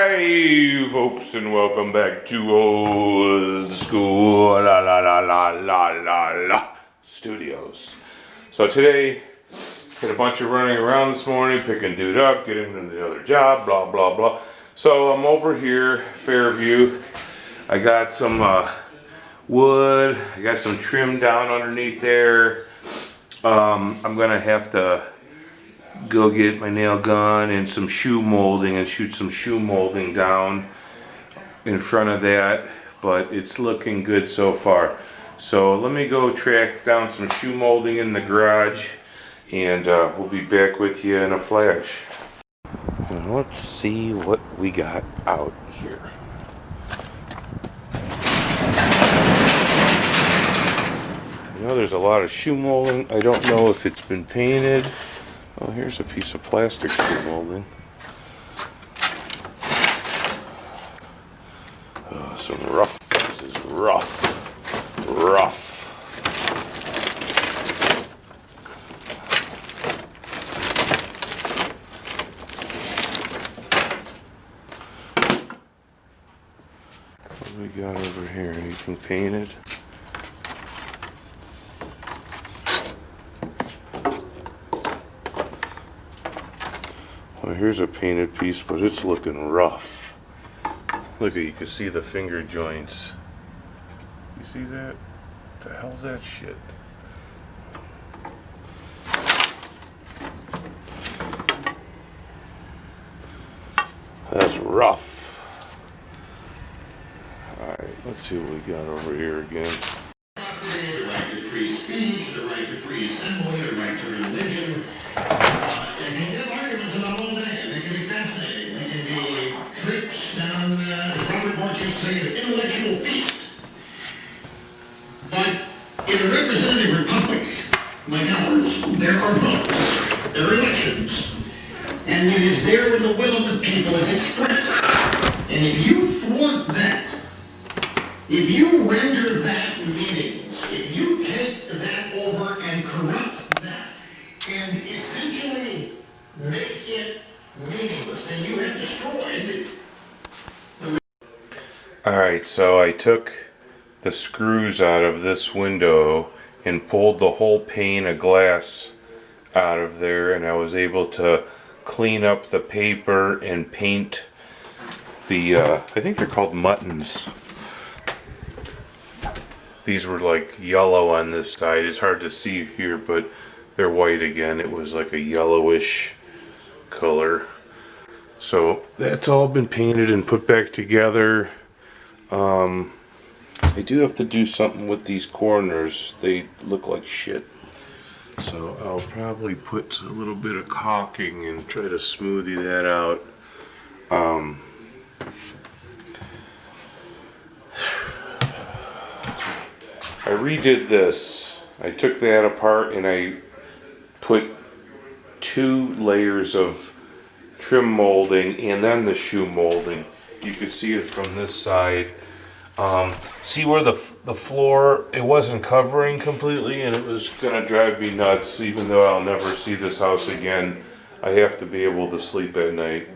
Hi, folks, and welcome back to Old School Studios. So today, had a bunch of running around this morning, picking dude up, getting him to the other job, blah, blah, blah. So I'm over here, Fairview. I got some wood, I got some trim down underneath there. I'm gonna have to go get my nail gun and some shoe molding and shoot some shoe molding down in front of that, but it's looking good so far. So let me go track down some shoe molding in the garage, and we'll be back with you in a flash. Now let's see what we got out here. I know there's a lot of shoe molding. I don't know if it's been painted. Oh, here's a piece of plastic shoe molding. Oh, some rough. This is rough. Rough. What do we got over here? Anything painted? Well, here's a painted piece, but it's looking rough. Look, you can see the finger joints. You see that? What the hell's that shit? That's rough. Alright, let's see what we got over here again. The right to free speech, the right to free assembly, the right to religion. And you have arguments about all day, and they can be fascinating. They can be trips down, as Robert Bork used to say, an intellectual feast. But in a representative republic like ours, there are votes, there are elections, and it is there where the will of the people is expressed. And if you thwart that, if you render that meaningless, if you take that over and corrupt that, and essentially make it meaningless, then you have destroyed the... Alright, so I took the screws out of this window and pulled the whole pane of glass out of there, and I was able to clean up the paper and paint the, I think they're called muttons. These were like yellow on this side. It's hard to see here, but they're white again. It was like a yellowish color. So that's all been painted and put back together. I do have to do something with these corners. They look like shit. So I'll probably put a little bit of caulking and try to smoothie that out. I redid this. I took that apart and I put 2 layers of trim molding and then the shoe molding. You could see it from this side. See where the floor, it wasn't covering completely, and it was gonna drive me nuts. Even though I'll never see this house again, I have to be able to sleep at night.